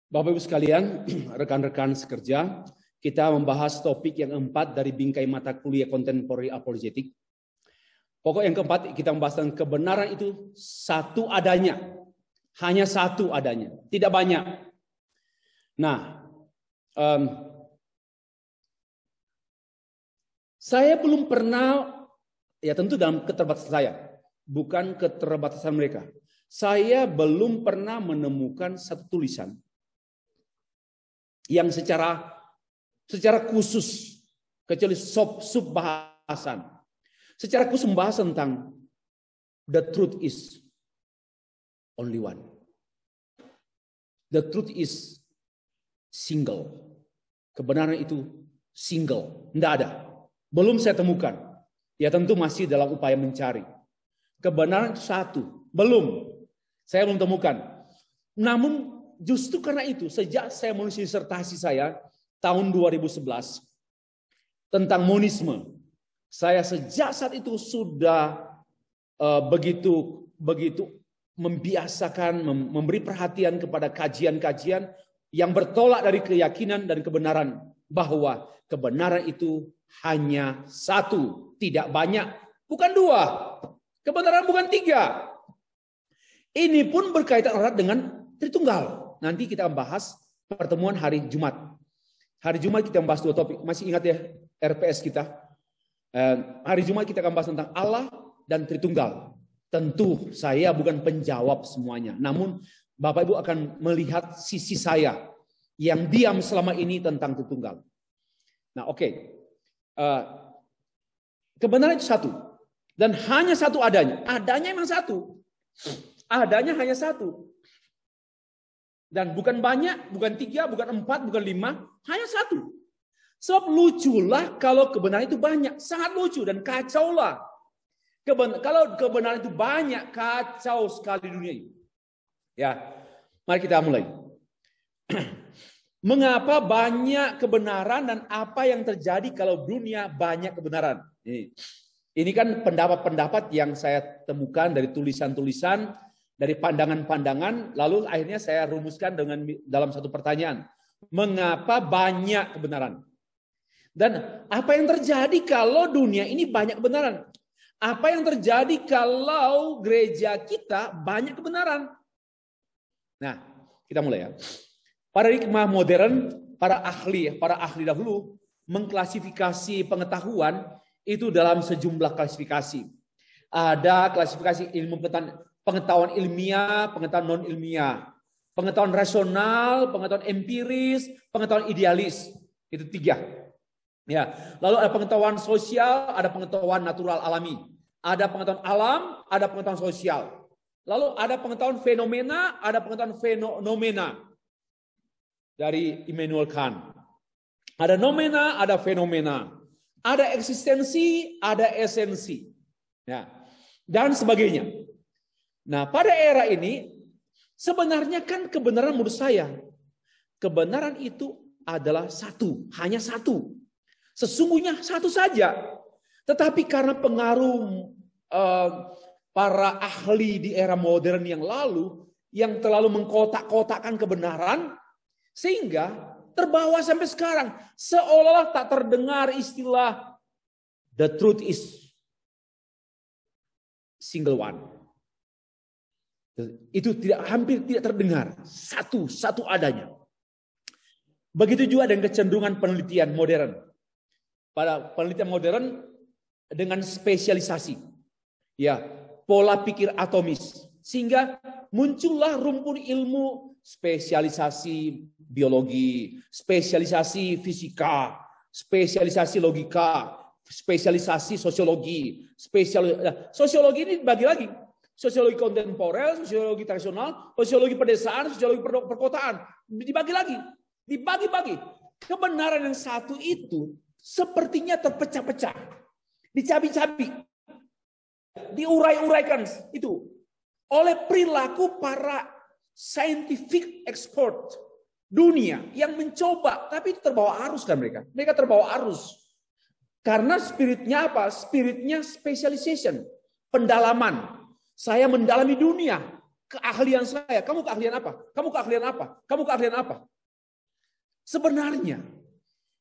Bapak Ibu sekalian, rekan-rekan sekerja, kita membahas topik yang keempat dari bingkai mata kuliah Contemporary Apologetic. Pokok yang keempat kita membahas tentang kebenaran itu satu adanya. Hanya satu adanya, tidak banyak. Nah, saya belum pernah, ya tentu dalam keterbatasan saya, bukan keterbatasan mereka. Saya belum pernah menemukan satu tulisan yang secara khusus, kecuali sub bahasan, secara khusus membahas tentang the truth is only one. The truth is single. Kebenaran itu single, tidak ada. Belum saya temukan. Ya tentu masih dalam upaya mencari. Kebenaran itu satu, belum. Saya belum temukan. Namun justru karena itu, sejak saya menulis disertasi saya tahun 2011 tentang monisme, saya sejak saat itu sudah begitu membiasakan, memberi perhatian kepada kajian-kajian yang bertolak dari keyakinan dan kebenaran bahwa kebenaran itu hanya satu, tidak banyak, bukan dua, kebenaran bukan tiga. Ini pun berkaitan erat dengan Tritunggal. Nanti kita bahas pertemuan hari Jumat. Hari Jumat kita membahas dua topik. Masih ingat ya RPS kita? Hari Jumat kita akan bahas tentang Allah dan Tritunggal. Tentu saya bukan penjawab semuanya. Namun Bapak Ibu akan melihat sisi saya yang diam selama ini tentang Tritunggal. Nah oke. Kebenaran itu satu. Dan hanya satu adanya. Adanya memang satu. Adanya hanya satu. Dan bukan banyak, bukan 3, bukan 4, bukan 5. Hanya satu. Sebab luculah kalau kebenaran itu banyak. Sangat lucu dan kacau lah. Kalau kebenaran itu banyak, kacau sekali dunia ini. Ya, mari kita mulai. Mengapa banyak kebenaran dan apa yang terjadi kalau dunia banyak kebenaran? Ini kan pendapat-pendapat yang saya temukan dari tulisan-tulisan, dari pandangan-pandangan, lalu akhirnya saya rumuskan dalam satu pertanyaan. Mengapa banyak kebenaran? Dan apa yang terjadi kalau dunia ini banyak kebenaran? Apa yang terjadi kalau gereja kita banyak kebenaran? Nah, kita mulai ya. Paradigma modern, para ahli dahulu mengklasifikasi pengetahuan itu dalam sejumlah klasifikasi. Ada klasifikasi ilmu pengetahuan ilmiah, pengetahuan non ilmiah, pengetahuan rasional, pengetahuan empiris, pengetahuan idealis. Itu 3. Ya, lalu ada pengetahuan sosial, ada pengetahuan natural alami. Ada pengetahuan alam, ada pengetahuan sosial. Lalu ada pengetahuan fenomena, ada pengetahuan fenomena. Dari Immanuel Kant. Ada nomena, ada fenomena. Ada eksistensi, ada esensi. Ya, dan sebagainya. Nah, pada era ini sebenarnya kan kebenaran menurut saya, kebenaran itu adalah satu, hanya satu. Sesungguhnya satu saja. Tetapi karena pengaruh para ahli di era modern yang lalu, yang terlalu mengkotak-kotakkan kebenaran, sehingga terbawa sampai sekarang. Seolah-olah tak terdengar istilah the truth is single one. Itu hampir tidak terdengar. Satu adanya. Begitu juga dengan kecenderungan penelitian modern. Pada penelitian modern dengan spesialisasi. Ya, pola pikir atomis. Sehingga muncullah rumpun ilmu spesialisasi biologi, spesialisasi fisika, spesialisasi logika, spesialisasi sosiologi. Sosiologi ini dibagi lagi. Sosiologi kontemporer, sosiologi tradisional, sosiologi pedesaan, sosiologi perkotaan. Dibagi lagi. Dibagi-bagi. Kebenaran yang satu itu sepertinya terpecah-pecah. Dicabi-cabi. Diurai-uraikan itu. Oleh perilaku para scientific expert dunia yang mencoba. Tapi itu terbawa arus kan mereka. Mereka terbawa arus. Karena spiritnya apa? Spiritnya specialization. Pendalaman. Saya mendalami dunia. keahlian saya. Kamu keahlian apa? Kamu keahlian apa? Kamu keahlian apa? Sebenarnya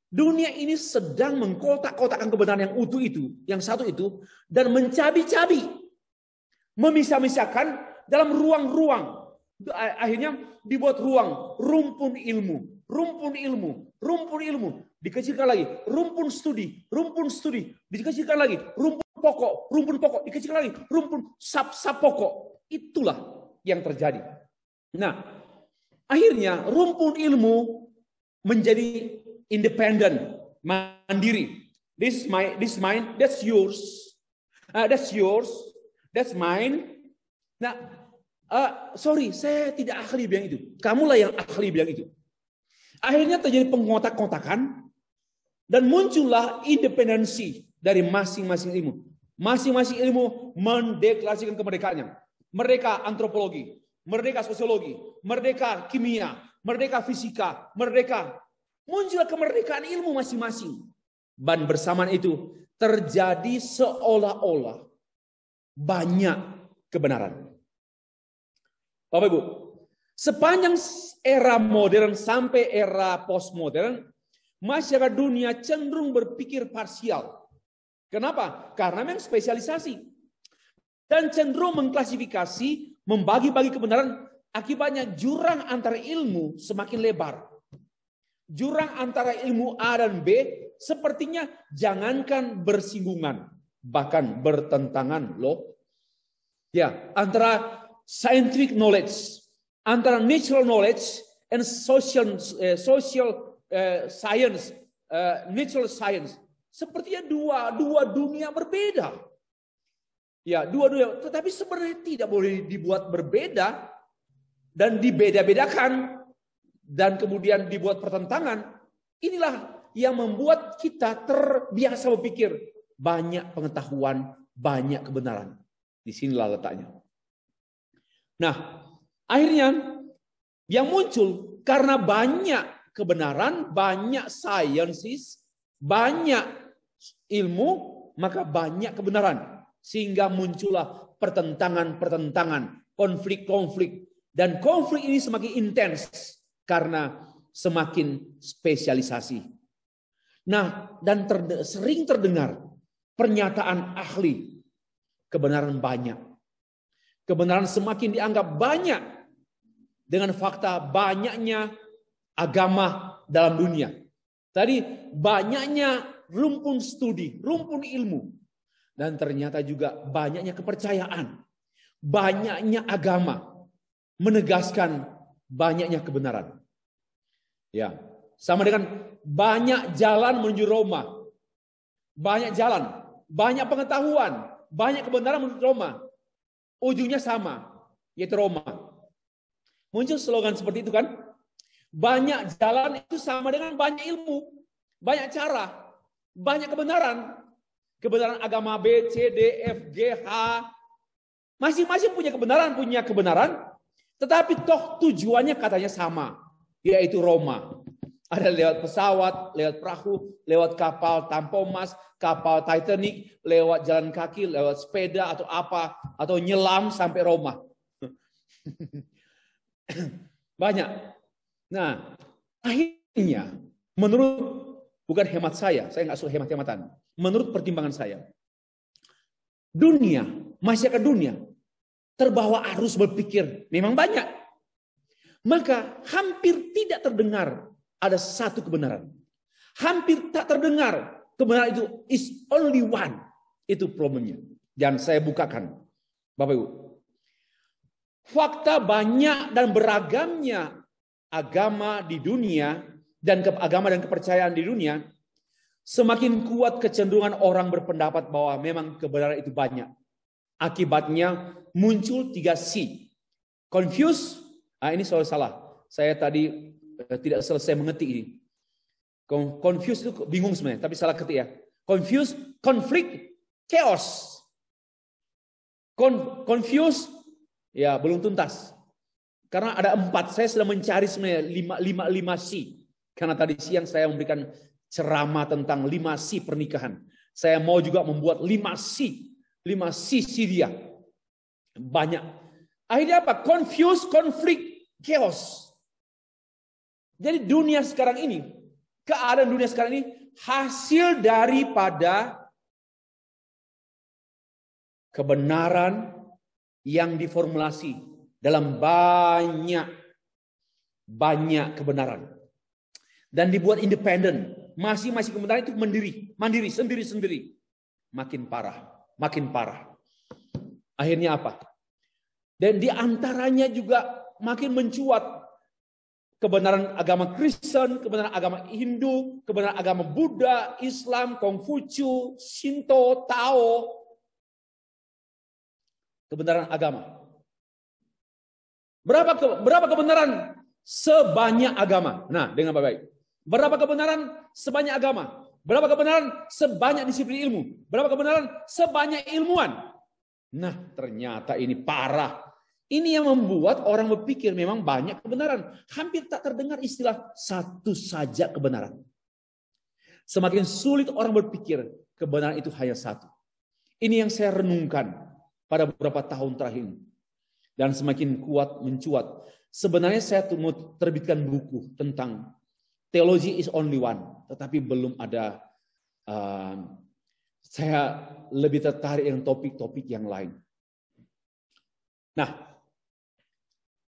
dunia ini sedang mengkotak-kotakkan kebenaran yang utuh itu, yang satu itu, dan mencabi-cabi, memisah-misahkan dalam ruang-ruang. Akhirnya dibuat ruang, rumpun ilmu, dikecilkan lagi, rumpun studi, dikecilkan lagi, rumpun pokok, dikecilkan lagi, rumpun sub-sub pokok. Itulah yang terjadi. Nah, akhirnya rumpun ilmu menjadi independen, mandiri. This is mine, that's yours. That's yours, that's mine. Nah, sorry, saya tidak ahli bilang itu. Kamulah yang ahli bilang itu. Akhirnya terjadi pengotak-kotakan dan muncullah independensi dari masing-masing ilmu. Masing-masing ilmu mendeklarasikan kemerdekaannya. Merdeka antropologi, merdeka sosiologi, merdeka kimia, merdeka fisika, merdeka. Muncullah kemerdekaan ilmu masing-masing. Dan bersamaan itu terjadi seolah-olah banyak kebenaran. Bapak Ibu, sepanjang era modern sampai era postmodern, masyarakat dunia cenderung berpikir parsial. Kenapa? Karena memang spesialisasi. Dan cenderung mengklasifikasi, membagi-bagi kebenaran, akibatnya jurang antara ilmu semakin lebar. Jurang antara ilmu A dan B sepertinya jangankan bersinggungan, bahkan bertentangan loh. Ya, antara scientific knowledge, antara natural knowledge and social science, natural science, sepertinya dua dunia berbeda. Ya, dua dunia, tetapi sebenarnya tidak boleh dibuat berbeda dan dibeda-bedakan dan kemudian dibuat pertentangan. Inilah yang membuat kita terbiasa berpikir banyak pengetahuan, banyak kebenaran. Di sinilah letaknya. Nah, akhirnya yang muncul karena banyak kebenaran, banyak sciences, banyak ilmu, maka banyak kebenaran. Sehingga muncullah pertentangan-pertentangan, konflik-konflik. Dan konflik ini semakin intens karena semakin spesialisasi. Nah, dan sering terdengar pernyataan ahli, kebenaran banyak. Kebenaran semakin dianggap banyak dengan fakta banyaknya agama dalam dunia. Tadi banyaknya rumpun studi, rumpun ilmu. Dan ternyata juga banyaknya kepercayaan, banyaknya agama, menegaskan banyaknya kebenaran. Ya, sama dengan banyak jalan menuju Roma. Banyak jalan, banyak pengetahuan, banyak kebenaran menuju Roma. Ujungnya sama, yaitu Roma. Muncul slogan seperti itu kan? Banyak jalan itu sama dengan banyak ilmu, banyak cara, banyak kebenaran. Kebenaran agama B, C, D, F, G, H. Masing-masing punya kebenaran. Tetapi toh tujuannya katanya sama, yaitu Roma. Ada lewat pesawat, lewat perahu, lewat kapal Tampomas, kapal Titanic, lewat jalan kaki, lewat sepeda atau apa, atau nyelam sampai Roma. Banyak. Nah, akhirnya menurut, bukan hemat saya nggak suka hemat-hematan. Menurut pertimbangan saya, dunia, masyarakat dunia terbawa arus berpikir memang banyak. Maka hampir tidak terdengar ada satu kebenaran. Hampir tak terdengar kebenaran itu is only one. Itu problemnya. Dan saya bukakan, Bapak Ibu. Fakta banyak dan beragamnya agama di dunia dan agama dan kepercayaan di dunia, semakin kuat kecenderungan orang berpendapat bahwa memang kebenaran itu banyak. Akibatnya muncul 3C. Confuse, ini soal salah. Saya tadi tidak selesai mengetik ini. Confuse itu bingung sebenarnya, tapi salah ketik ya. Confuse, konflik, chaos. Confuse, ya belum tuntas. Karena ada 4, saya sedang mencari sebenarnya 5C. Karena tadi siang saya memberikan ceramah tentang 5C pernikahan. Saya mau juga membuat 5C dia. Banyak. Akhirnya apa? Confuse, konflik, chaos. Jadi dunia sekarang ini, keadaan dunia sekarang ini hasil daripada kebenaran yang diformulasi dalam banyak kebenaran. Dan dibuat independen. Masing-masing kebenaran itu mandiri, sendiri-sendiri. Makin parah. Akhirnya apa? Dan di antaranya juga makin mencuat kebenaran agama Kristen, kebenaran agama Hindu, kebenaran agama Buddha, Islam, Konghucu, Shinto, Tao. Kebenaran agama. Berapa kebenaran? Sebanyak agama. Nah, dengan baik. Berapa kebenaran? Sebanyak agama. Berapa kebenaran? Sebanyak disiplin ilmu. Berapa kebenaran? Sebanyak ilmuwan. Nah, ternyata ini parah. Ini yang membuat orang berpikir memang banyak kebenaran. Hampir tak terdengar istilah satu saja kebenaran. Semakin sulit orang berpikir kebenaran itu hanya satu. Ini yang saya renungkan pada beberapa tahun terakhir. Dan semakin kuat mencuat. Sebenarnya saya mau terbitkan buku tentang Theology is only one. Tetapi belum ada. Saya lebih tertarik dengan topik-topik yang lain. Nah,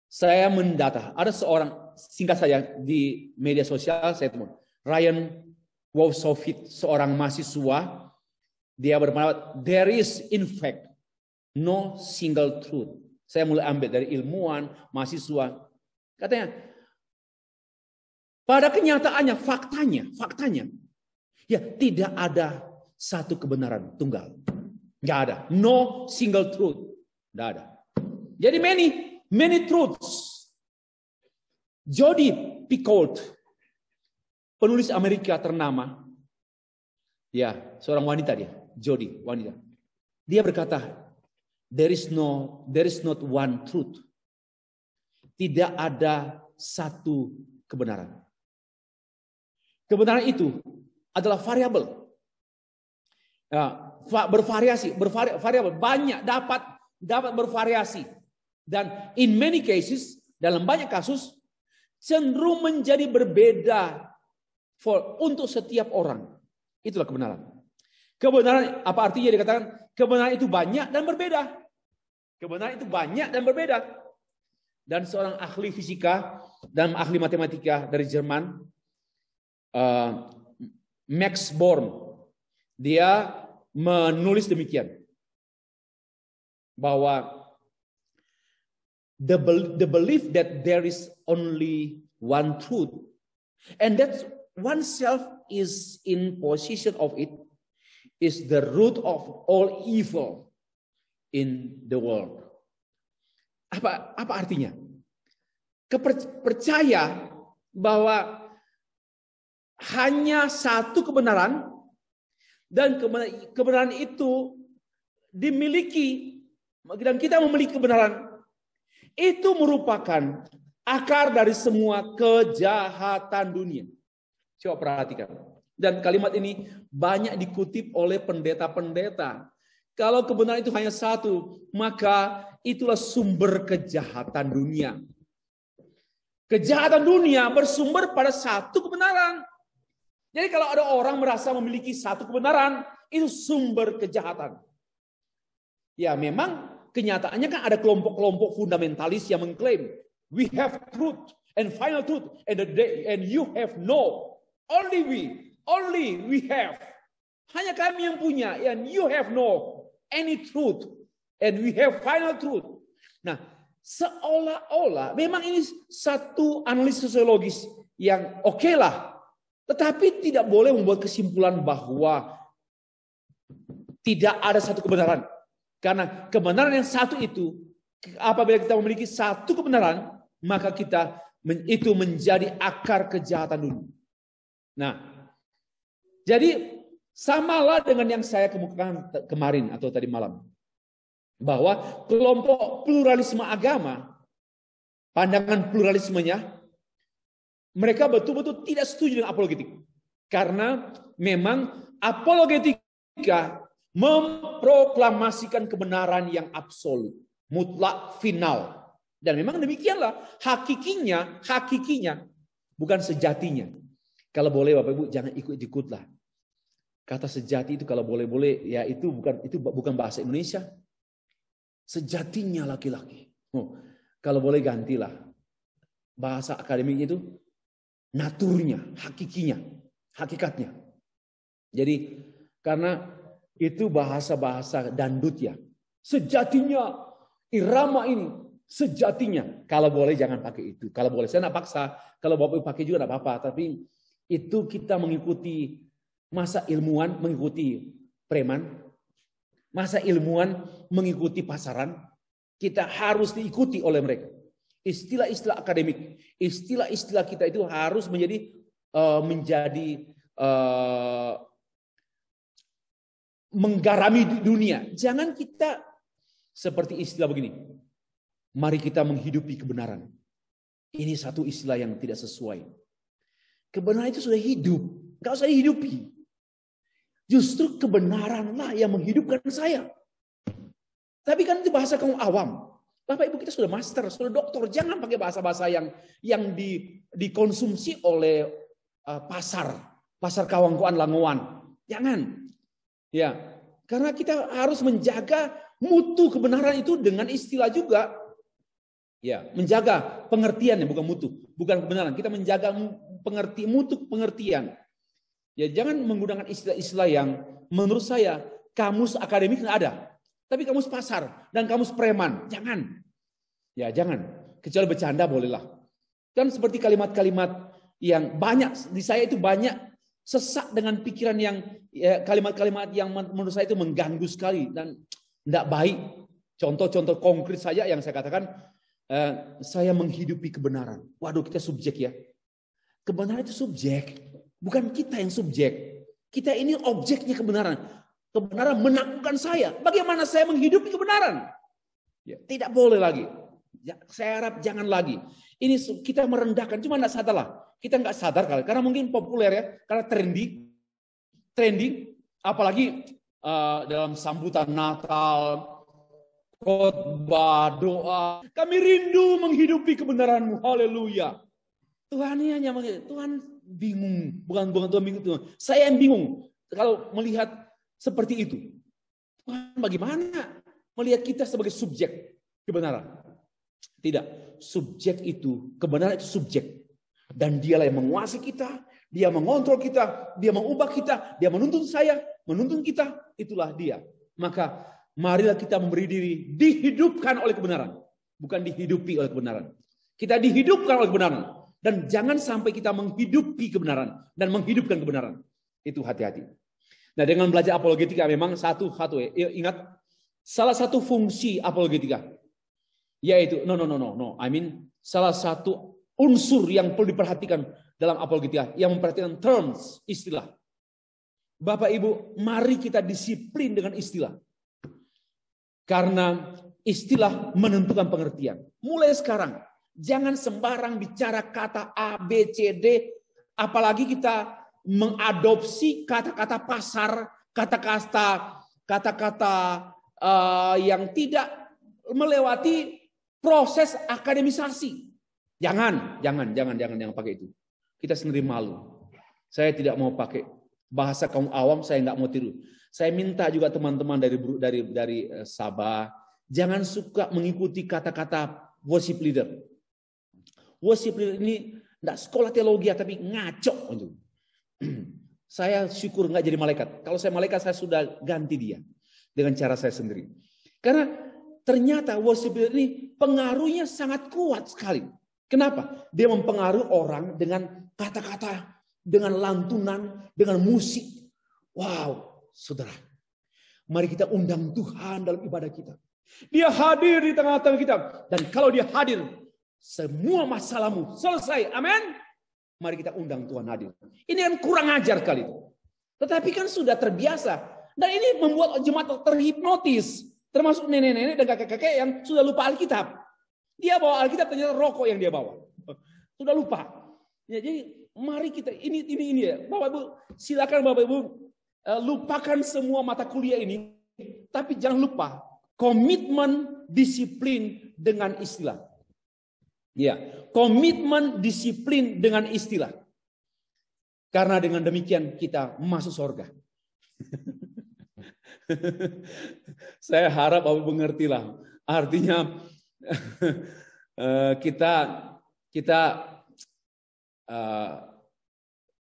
saya mendata. Ada seorang, singkat saja, di media sosial saya temui. Ryan Wowsowitz, seorang mahasiswa. Dia berpendapat, there is in fact no single truth. Saya mulai ambil dari ilmuwan, mahasiswa. Katanya, pada kenyataannya, faktanya, ya tidak ada satu kebenaran tunggal. Nggak ada. No single truth. Nggak ada. Jadi many truths. Jodi Picoult, penulis Amerika ternama. Ya, seorang wanita dia. Jodi, wanita. Dia berkata, there is not one truth. Tidak ada satu kebenaran. Kebenaran itu adalah variabel. Bervariasi, variabel banyak dapat bervariasi. Dan in many cases, dalam banyak kasus cenderung menjadi berbeda untuk setiap orang. Itulah kebenaran. Kebenaran apa artinya dikatakan kebenaran itu banyak dan berbeda. Kebenaran itu banyak dan berbeda. Dan seorang ahli fisika dan ahli matematika dari Jerman, Max Born, dia menulis demikian, bahwa the belief that there is only one truth and that oneself is in possession of it is the root of all evil in the world. Apa artinya? Percaya bahwa hanya satu kebenaran dan kebenaran itu dimiliki dan kita memiliki kebenaran itu merupakan akar dari semua kejahatan dunia. Coba perhatikan. Dan kalimat ini banyak dikutip oleh pendeta-pendeta. Kalau kebenaran itu hanya satu, maka itulah sumber kejahatan dunia. Kejahatan dunia bersumber pada satu kebenaran. Jadi kalau ada orang merasa memiliki satu kebenaran, itu sumber kejahatan. Ya memang kenyataannya kan ada kelompok-kelompok fundamentalis yang mengklaim we have truth and final truth and you have no. Only we have. Hanya kami yang punya and you have no any truth and we have final truth. Nah, seolah-olah memang ini satu analisis sosiologis yang oke lah. Tetapi tidak boleh membuat kesimpulan bahwa tidak ada satu kebenaran. Karena kebenaran yang satu itu, apabila kita memiliki satu kebenaran, maka itu menjadi akar kejahatan dunia. Nah, jadi samalah dengan yang saya kemukakan kemarin atau tadi malam. Bahwa kelompok pluralisme agama, pandangan pluralismenya, mereka betul-betul tidak setuju dengan apologetik. Karena memang apologetika memproklamasikan kebenaran yang absolut. mutlak, final. Dan memang demikianlah hakikinya bukan sejatinya. Kalau boleh Bapak Ibu jangan ikut-ikutlah. Kata sejati itu kalau boleh-boleh ya itu bukan bahasa Indonesia. Sejatinya laki-laki. Kalau boleh gantilah. Bahasa akademik itu naturnya, hakikinya, hakikatnya. Jadi karena itu bahasa-bahasa dandut ya. Sejatinya, irama ini, sejatinya. Kalau boleh jangan pakai itu. Kalau boleh, saya tidak paksa. Kalau Bapak pakai juga tidak apa-apa. Tapi itu kita mengikuti, masa ilmuwan mengikuti preman. Masa ilmuwan mengikuti pasaran. Kita harus diikuti oleh mereka. Istilah-istilah akademik, istilah-istilah kita itu harus menjadi menggarami dunia. Jangan kita seperti istilah begini. Mari kita menghidupi kebenaran. Ini satu istilah yang tidak sesuai. Kebenaran itu sudah hidup. Enggak usah dihidupi. Justru kebenaranlah yang menghidupkan saya. Tapi kan itu bahasa kaum awam. Bapak Ibu kita sudah master, sudah doktor. Jangan pakai bahasa-bahasa yang dikonsumsi oleh pasar kawangkuan langowan. Jangan. Ya, karena kita harus menjaga mutu kebenaran itu dengan istilah juga. Ya, menjaga pengertiannya bukan mutu, bukan kebenaran. Kita menjaga mutu pengertian. Ya, jangan menggunakan istilah-istilah yang menurut saya kamus akademik nggak ada. Tapi kamus pasar dan kamus preman, jangan. Ya, jangan. Kecuali bercanda bolehlah. Kan seperti kalimat-kalimat yang banyak di saya itu banyak sesak dengan pikiran yang kalimat-kalimat yang menurut saya itu mengganggu sekali dan tidak baik. Contoh-contoh konkret saja yang saya katakan, saya menghidupi kebenaran. Waduh, kita subjek ya. Kebenaran itu subjek, bukan kita yang subjek. Kita ini objeknya kebenaran. Kebenaran menaklukkan saya. Bagaimana saya menghidupi kebenaran? Ya, tidak boleh lagi. Ya, saya harap jangan lagi. Ini kita merendahkan, cuma tidak sadarlah. Kita nggak sadar kali, karena mungkin populer ya, karena trending, apalagi dalam sambutan Natal, khotbah, doa. Kami rindu menghidupi kebenaran-Mu. Haleluya. Tuhan ini hanya Tuhan bingung, bukan Tuhan bingung. Tuhan. Saya yang bingung kalau melihat seperti itu. Tuhan bagaimana melihat kita sebagai subjek kebenaran? Tidak, subjek itu, kebenaran itu subjek. Dan dialah yang menguasai kita, dia mengontrol kita, dia mengubah kita, dia menuntun saya, menuntun kita, itulah dia. Maka marilah kita memberi diri, dihidupkan oleh kebenaran. Bukan dihidupi oleh kebenaran. Kita dihidupkan oleh kebenaran. Dan jangan sampai kita menghidupi kebenaran dan menghidupkan kebenaran. Itu hati-hati. Nah, dengan belajar apologetika memang ingat salah satu fungsi apologetika yaitu salah satu unsur yang perlu diperhatikan dalam apologetika yang memperhatikan terms, istilah. Bapak Ibu, mari kita disiplin dengan istilah. Karena istilah menentukan pengertian. Mulai sekarang jangan sembarang bicara kata A, B, C, D, apalagi kita mengadopsi kata-kata pasar, kata-kata yang tidak melewati proses akademisasi. Jangan pakai itu. Kita sendiri malu. Saya tidak mau pakai bahasa kaum awam, saya nggak mau tiru. Saya minta juga teman-teman dari Sabah, jangan suka mengikuti kata-kata worship leader. Worship leader ini nggak sekolah teologi tapi ngaco. Saya syukur nggak jadi malaikat. Kalau saya malaikat saya sudah ganti dia dengan cara saya sendiri. Karena ternyata worship leader ini pengaruhnya sangat kuat sekali. Kenapa? Dia mempengaruhi orang dengan kata-kata, dengan lantunan, dengan musik. Wow, saudara. Mari kita undang Tuhan dalam ibadah kita. Dia hadir di tengah-tengah kita. Dan kalau dia hadir, semua masalahmu selesai. Amin. Mari kita undang Tuhan hadir. Ini yang kurang ajar kali itu. Tetapi kan sudah terbiasa. Dan ini membuat jemaat terhipnotis. Termasuk nenek-nenek dan kakek-kakek yang sudah lupa Alkitab. Dia bawa Alkitab, ternyata rokok yang dia bawa. Sudah lupa. Ya, jadi mari kita, ini ya. Bapak Ibu, silakan Bapak Ibu lupakan semua mata kuliah ini. Tapi jangan lupa komitmen disiplin dengan istilah. Ya, komitmen disiplin dengan istilah. Karena dengan demikian kita masuk surga. Saya harap Bapak mengertilah. Artinya kita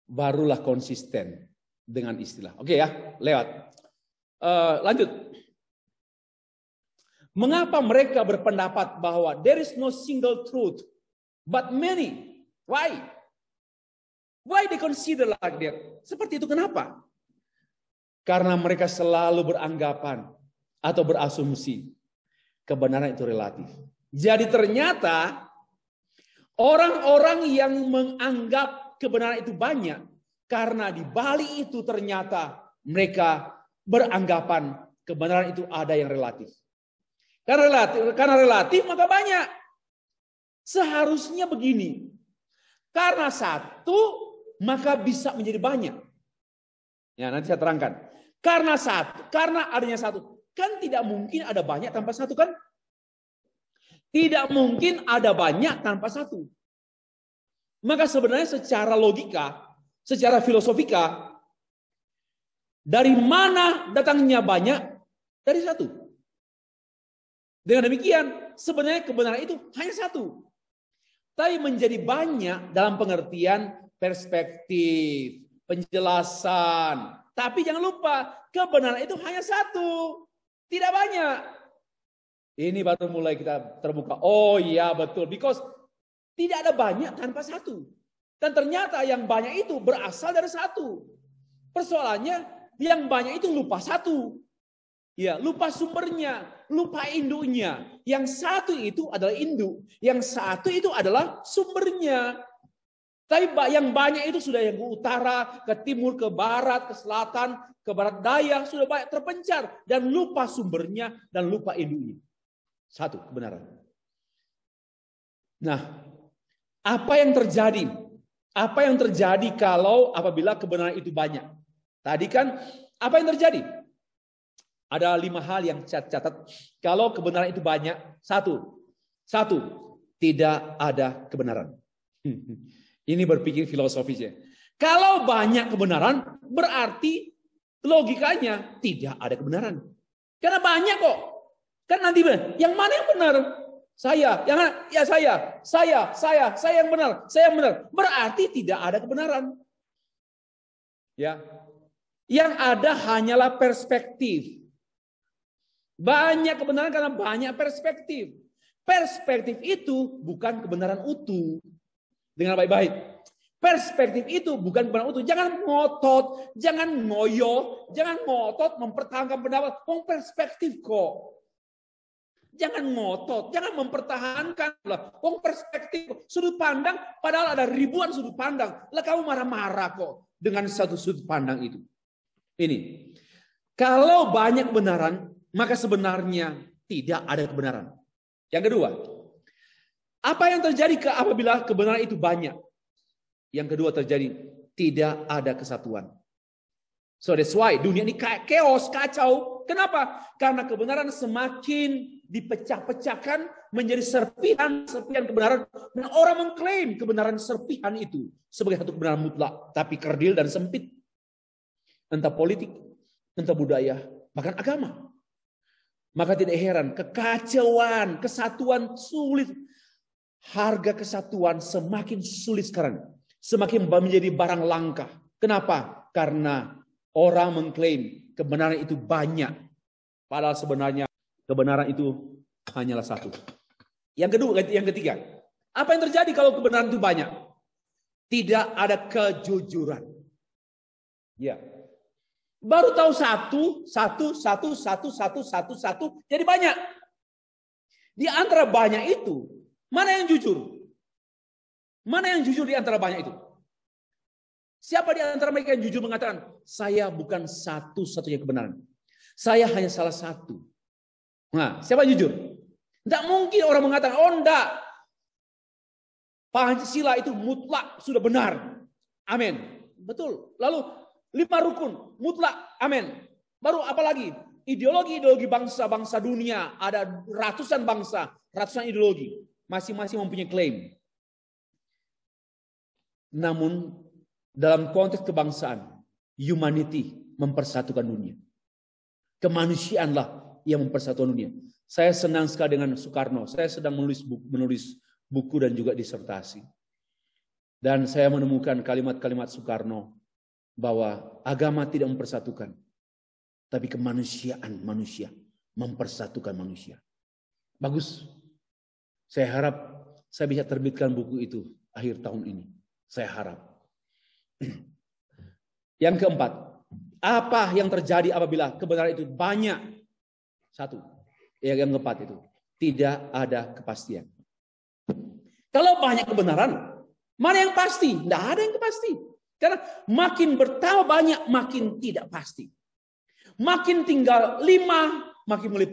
barulah konsisten dengan istilah. Oke ya, lewat. Lanjut. Mengapa mereka berpendapat bahwa there is no single truth, but many? Why? Why they consider like that? Seperti itu kenapa? Karena mereka selalu beranggapan atau berasumsi kebenaran itu relatif. Jadi ternyata orang-orang yang menganggap kebenaran itu banyak, karena di balik itu ternyata mereka beranggapan kebenaran itu ada yang relatif. Karena relatif maka banyak. Seharusnya begini. Karena satu maka bisa menjadi banyak. Ya, nanti saya terangkan. Karena adanya satu. Kan tidak mungkin ada banyak tanpa satu kan? Tidak mungkin ada banyak tanpa satu. Maka sebenarnya secara logika, secara filosofika, dari mana datangnya banyak? Dari satu. Dengan demikian, sebenarnya kebenaran itu hanya satu. Tapi menjadi banyak dalam pengertian perspektif, penjelasan. Tapi jangan lupa, kebenaran itu hanya satu. Tidak banyak. Ini baru mulai kita terbuka. Oh iya betul. Because tidak ada banyak tanpa satu. Dan ternyata yang banyak itu berasal dari satu. Persoalannya, yang banyak itu lupa satu. Ya, lupa sumbernya, lupa induknya. Yang satu itu adalah induk, yang satu itu adalah sumbernya. Tapi yang banyak itu sudah yang ke utara, ke timur, ke barat, ke selatan, ke barat daya, sudah banyak terpencar dan lupa sumbernya dan lupa induknya. Satu kebenaran. Nah, apa yang terjadi? Apa yang terjadi apabila kebenaran itu banyak? Tadi kan apa yang terjadi? Ada 5 hal yang catat. Kalau kebenaran itu banyak, satu, tidak ada kebenaran. Ini berpikir filosofisnya. Kalau banyak kebenaran, berarti logikanya tidak ada kebenaran. Karena banyak kok. Kan nanti yang mana yang benar? Saya yang benar, saya yang benar. Berarti tidak ada kebenaran. Ya. Yang ada hanyalah perspektif. Banyak kebenaran karena banyak perspektif. Perspektif itu bukan kebenaran utuh. Dengar baik-baik. Perspektif itu bukan kebenaran utuh. Jangan ngotot, jangan ngoyo, jangan ngotot mempertahankan pendapat. Perspektif kok. Jangan ngotot, jangan mempertahankan. Perspektif, sudut pandang, padahal ada ribuan sudut pandang. Lah kamu marah-marah kok dengan satu sudut pandang itu. Ini. Kalau banyak kebenaran, maka sebenarnya tidak ada kebenaran. Yang kedua, apa yang terjadi apabila kebenaran itu banyak? Yang kedua terjadi, tidak ada kesatuan. So that's why dunia ini chaos, kacau. Kenapa? Karena kebenaran semakin dipecah-pecahkan menjadi serpihan kebenaran. Dan orang mengklaim kebenaran serpihan itu sebagai satu kebenaran mutlak. Tapi kerdil dan sempit. Entah politik, entah budaya, bahkan agama. Maka tidak heran, kekacauan, kesatuan sulit. Harga kesatuan semakin sulit sekarang. Semakin menjadi barang langka. Kenapa? Karena orang mengklaim kebenaran itu banyak. Padahal sebenarnya kebenaran itu hanyalah satu. Yang ketiga. Apa yang terjadi kalau kebenaran itu banyak? Tidak ada kejujuran. Ya. Baru tahu satu, jadi banyak. Di antara banyak itu, mana yang jujur? Mana yang jujur di antara banyak itu? Siapa di antara mereka yang jujur mengatakan, saya bukan satu-satunya kebenaran. Saya hanya salah satu. Nah, siapa yang jujur? Tidak mungkin orang mengatakan, oh enggak. Pancasila itu mutlak, sudah benar. Amin. Betul. Lalu 5 rukun, mutlak, amin. Baru apa lagi? ideologi-ideologi bangsa-bangsa dunia, ada ratusan bangsa, ratusan ideologi, masing-masing mempunyai klaim. Namun dalam konteks kebangsaan, humanity mempersatukan dunia. Kemanusiaanlah yang mempersatukan dunia. Saya senang sekali dengan Soekarno. Saya sedang menulis buku dan juga disertasi. Dan saya menemukan kalimat-kalimat Soekarno bahwa agama tidak mempersatukan, tapi kemanusiaan manusia mempersatukan manusia. Bagus. Saya harap saya bisa terbitkan buku itu akhir tahun ini. Saya harap. Yang keempat, apa yang terjadi apabila kebenaran itu banyak? Satu, yang keempat itu tidak ada kepastian. Kalau banyak kebenaran, mana yang pasti? Tidak ada yang pasti. Karena makin bertambah banyak, makin tidak pasti. Makin tinggal 5, makin mulai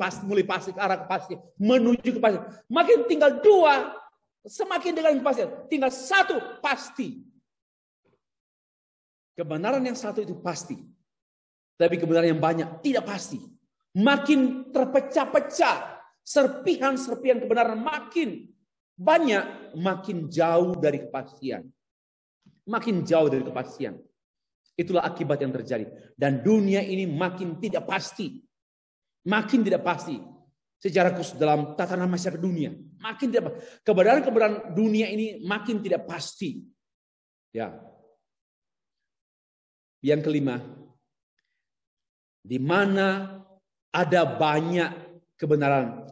pasti ke arah kepastian, menuju kepastian. Makin tinggal 2, semakin dengan kepastian. Tinggal 1 pasti. Kebenaran yang 1 itu pasti. Tapi kebenaran yang banyak tidak pasti. Makin terpecah-pecah. Serpihan-serpihan kebenaran makin banyak, makin jauh dari kepastian. Makin jauh dari kepastian. Itulah akibat yang terjadi. Dan dunia ini makin tidak pasti. Makin tidak pasti. Secara khusus dalam tatanan masyarakat dunia. Makin tidak pasti. Kebenaran-kebenaran dunia ini makin tidak pasti. Ya. Yang kelima, di mana ada banyak kebenaran,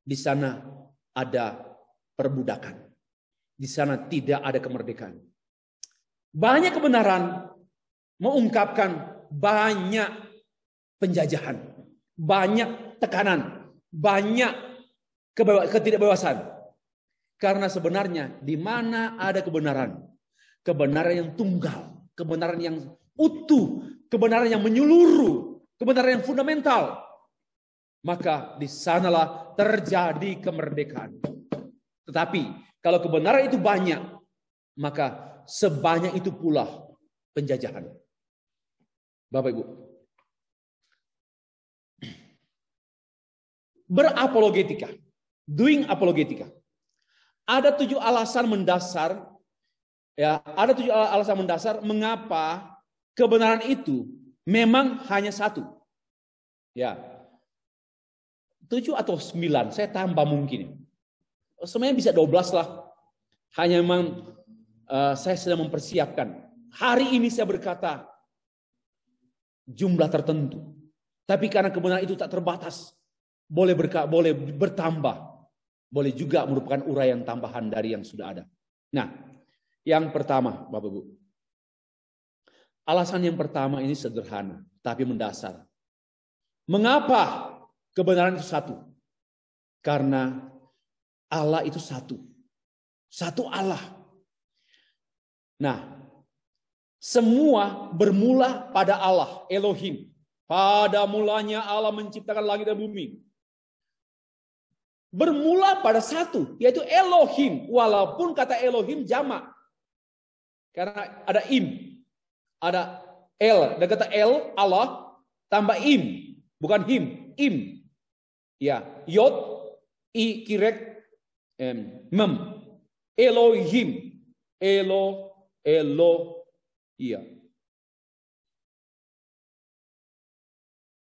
di sana ada perbudakan. Di sana tidak ada kemerdekaan. Banyak kebenaran mengungkapkan banyak penjajahan, banyak tekanan, banyak ketidakbebasan. Karena sebenarnya di mana ada kebenaran, kebenaran yang tunggal, kebenaran yang utuh, kebenaran yang menyeluruh, kebenaran yang fundamental, maka di sanalah terjadi kemerdekaan. Tetapi kalau kebenaran itu banyak, maka sebanyak itu pula penjajahan. Bapak Ibu, berapologetika, doing apologetika. Ada 7 alasan mendasar, ya, ada 7 alasan mendasar mengapa kebenaran itu memang hanya 1. Ya. 7 atau 9, saya tambah mungkin. Sebenarnya bisa 12 lah. Hanya memang saya sedang mempersiapkan. Hari ini saya berkata jumlah tertentu. Tapi karena kebenaran itu tak terbatas. Boleh bertambah. Boleh juga merupakan uraian tambahan dari yang sudah ada. Nah, yang pertama, Bapak Ibu. Alasan yang pertama ini sederhana, tapi mendasar. Mengapa kebenaran itu 1? Karena Allah itu 1. 1 Allah. Nah, semua bermula pada Allah, Elohim. Pada mulanya Allah menciptakan langit dan bumi. Bermula pada 1, yaitu Elohim. Walaupun kata Elohim jamak. Karena ada im. Ada El, dan kata El, Allah, tambah im. Bukan him, im. Ya, Yod, I, Kirek, Mem. Elohim. Elo, iya.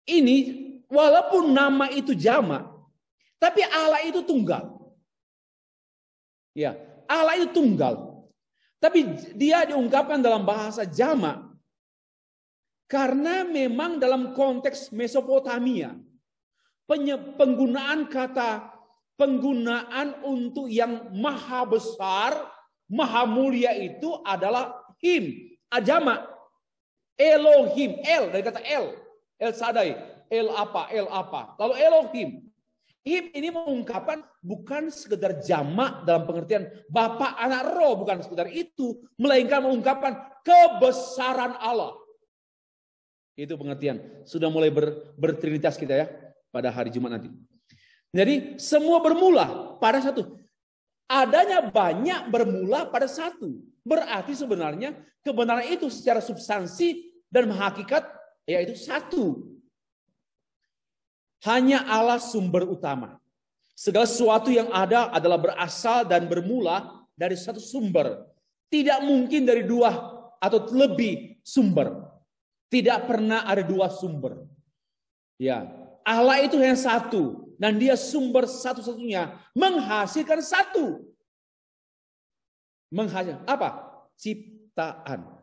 Ini, walaupun nama itu jamak, tapi Allah itu tunggal. Ya, Allah itu tunggal. Tapi dia diungkapkan dalam bahasa jamak karena memang dalam konteks Mesopotamia penggunaan untuk yang maha besar, maha mulia itu adalah him, jamak. Elohim, El dari kata El Shaddai, El apa. Lalu Elohim. Him ini mengungkapkan bukan sekedar jamak dalam pengertian Bapa, Anak, Roh, bukan sekedar itu, melainkan mengungkapkan kebesaran Allah. Itu pengertian. Sudah mulai bertrinitas kita ya pada hari Jumat nanti. Jadi semua bermula pada 1. Adanya banyak bermula pada 1. Berarti sebenarnya kebenaran itu secara substansi dan hakikat yaitu 1. Hanya Allah sumber utama. Segala sesuatu yang ada adalah berasal dan bermula dari satu sumber. Tidak mungkin dari dua atau lebih sumber. Tidak pernah ada dua sumber. Ya, Allah itu hanya satu dan Dia sumber satu-satunya, menghasilkan satu. Menghasilkan apa? Ciptaan.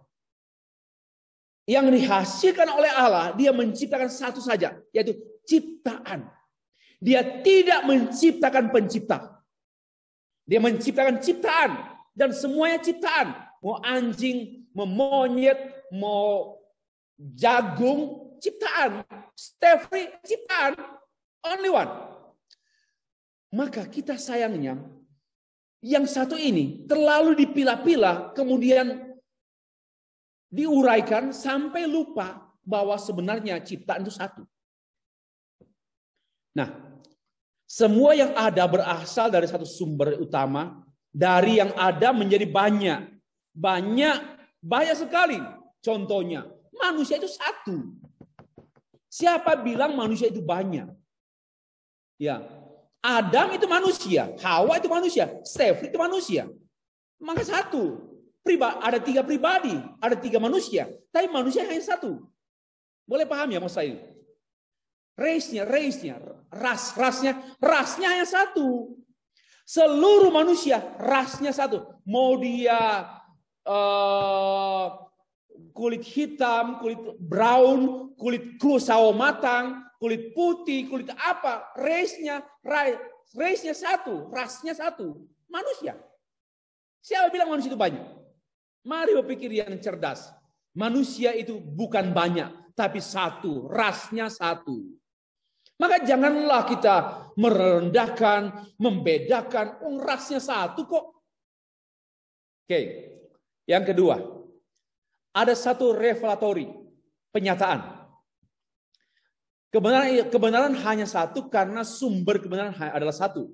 Yang dihasilkan oleh Allah, Dia menciptakan satu saja, yaitu ciptaan. Dia tidak menciptakan pencipta. Dia menciptakan ciptaan dan semuanya ciptaan. Mau anjing, mau monyet, mau jagung, ciptaan. Stefri, ciptaan. Only one. Maka kita sayangnya, yang satu ini terlalu dipilah-pilah, kemudian diuraikan sampai lupa bahwa sebenarnya ciptaan itu satu. Nah, semua yang ada berasal dari satu sumber utama, dari yang ada menjadi banyak. Banyak sekali. Contohnya, manusia itu satu. Siapa bilang manusia itu banyak? Ya, Adam itu manusia, Hawa itu manusia, Steph itu manusia. Maka satu. Ada 3 pribadi, ada 3 manusia, tapi manusia hanya satu. Boleh paham ya maksud saya? Race-nya, rasnya hanya satu. Seluruh manusia rasnya satu. Mau dia kulit hitam, kulit brown, kulit sawo matang, kulit putih, kulit apa, race-nya satu, rasnya satu, manusia. Siapa bilang manusia itu banyak? Mari berpikir yang cerdas. Manusia itu bukan banyak, tapi satu, rasnya satu. Maka janganlah kita merendahkan, membedakan, rasnya satu kok. Oke, yang kedua, ada satu revelatory, penyataan. Kebenaran hanya satu karena sumber kebenaran adalah satu.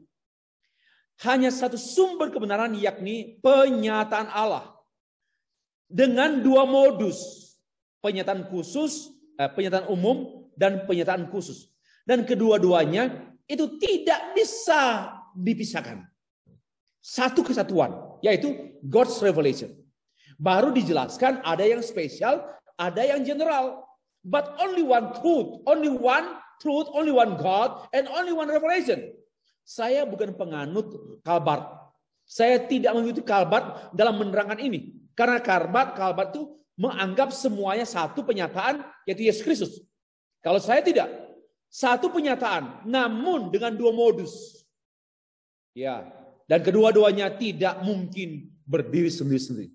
Hanya satu sumber kebenaran, yakni penyataan Allah. Dengan 2 modus, penyataan khusus, penyataan umum, dan penyataan khusus. Dan kedua-duanya itu tidak bisa dipisahkan. Satu kesatuan, yaitu God's revelation. Baru dijelaskan ada yang spesial, ada yang general. But only one truth, only one God, and only one revelation. Saya bukan penganut Calvert. Saya tidak mengikuti Calvert dalam menerangkan ini. Karena Calvert itu menganggap semuanya satu penyataan, yaitu Yesus Kristus. Kalau saya tidak. Satu penyataan, namun dengan 2 modus. Ya, dan kedua-duanya tidak mungkin berdiri sendiri-sendiri.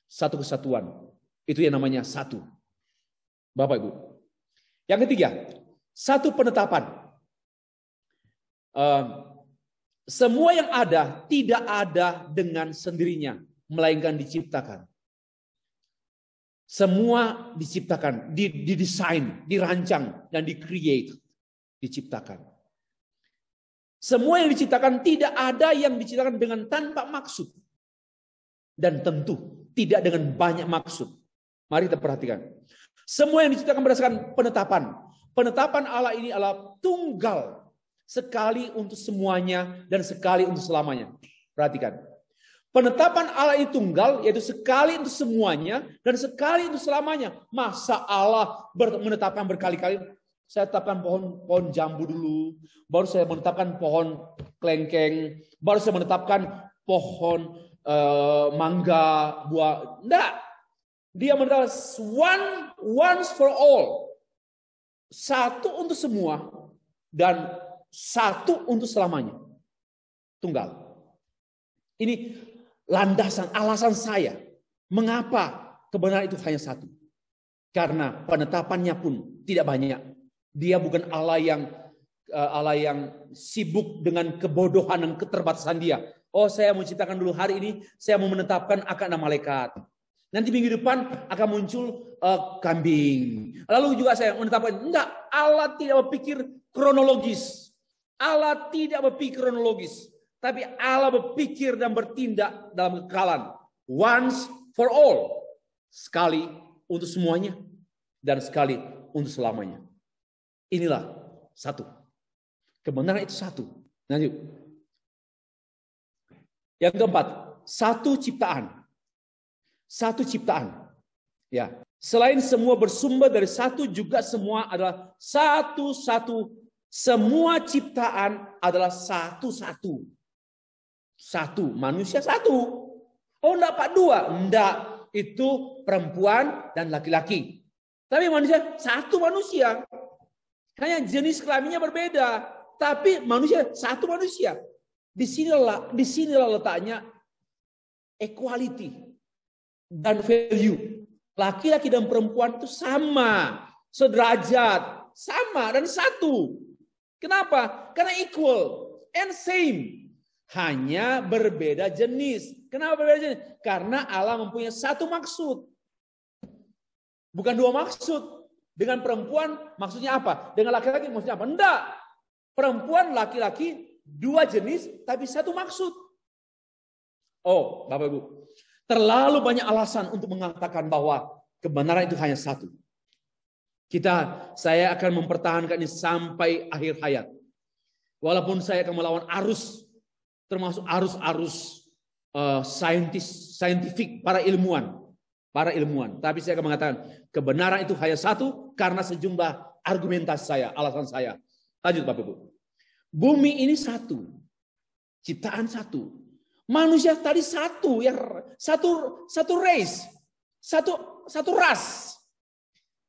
Satu kesatuan. Itu yang namanya satu. Bapak Ibu. Yang ketiga, satu penetapan. Semua yang ada tidak ada dengan sendirinya, melainkan diciptakan. Semua diciptakan, didesain, dirancang, dan di-create. Diciptakan. Semua yang diciptakan tidak ada yang diciptakan dengan tanpa maksud. Dan tentu tidak dengan banyak maksud. Mari kita perhatikan. Semua yang diciptakan berdasarkan penetapan. Penetapan Allah ini adalah tunggal. Sekali untuk semuanya dan sekali untuk selamanya. Perhatikan. Penetapan Allah ini tunggal, yaitu sekali untuk semuanya dan sekali untuk selamanya. Masa Allah menetapkan berkali-kali? Saya tetapkan pohon jambu dulu, baru saya menetapkan pohon kelengkeng, baru saya menetapkan pohon mangga, buah. Enggak. Dia menetapkan once for all. Satu untuk semua dan satu untuk selamanya. Tunggal. Ini landasan, alasan saya. Mengapa kebenaran itu hanya satu? Karena penetapannya pun tidak banyak. Dia bukan Allah yang sibuk dengan kebodohan dan keterbatasan dia. Oh, saya mau ciptakan dulu hari ini, saya mau menetapkan akan ada malaikat. Nanti minggu depan akan muncul kambing. Lalu juga saya menetapkan, enggak, Allah tidak berpikir kronologis. Allah tidak berpikir kronologis. Tapi Allah berpikir dan bertindak dalam kekekalan. Once for all. Sekali untuk semuanya. Dan sekali untuk selamanya. Inilah satu. Kebenaran itu satu. Lanjut. Yang keempat, satu ciptaan. Satu ciptaan. Ya. Selain semua bersumber dari satu, juga semua adalah satu-satu. Semua ciptaan adalah satu-satu. Satu, manusia satu. Oh enggak Pak, dua. Enggak, itu perempuan dan laki-laki. Tapi manusia, satu manusia. Hanya jenis kelaminnya berbeda. Tapi manusia, satu manusia. Disinilah letaknya equality dan value. Laki-laki dan perempuan itu sama, sederajat, sama dan satu. Kenapa? Karena equal and same. Hanya berbeda jenis. Kenapa berbeda jenis? Karena Allah mempunyai satu maksud. Bukan dua maksud. Dengan perempuan maksudnya apa? Dengan laki-laki maksudnya apa? Enggak. Perempuan, laki-laki, dua jenis, tapi satu maksud. Oh, Bapak Ibu. Terlalu banyak alasan untuk mengatakan bahwa kebenaran itu hanya satu. Saya akan mempertahankan ini sampai akhir hayat. Walaupun saya akan melawan arus, termasuk arus-arus saintifik, para ilmuwan. Tapi saya akan mengatakan kebenaran itu hanya satu karena sejumlah argumentasi saya, alasan saya. Lanjut Bapak Ibu. Bumi ini satu, ciptaan satu. Manusia tadi satu, ya satu race, satu ras.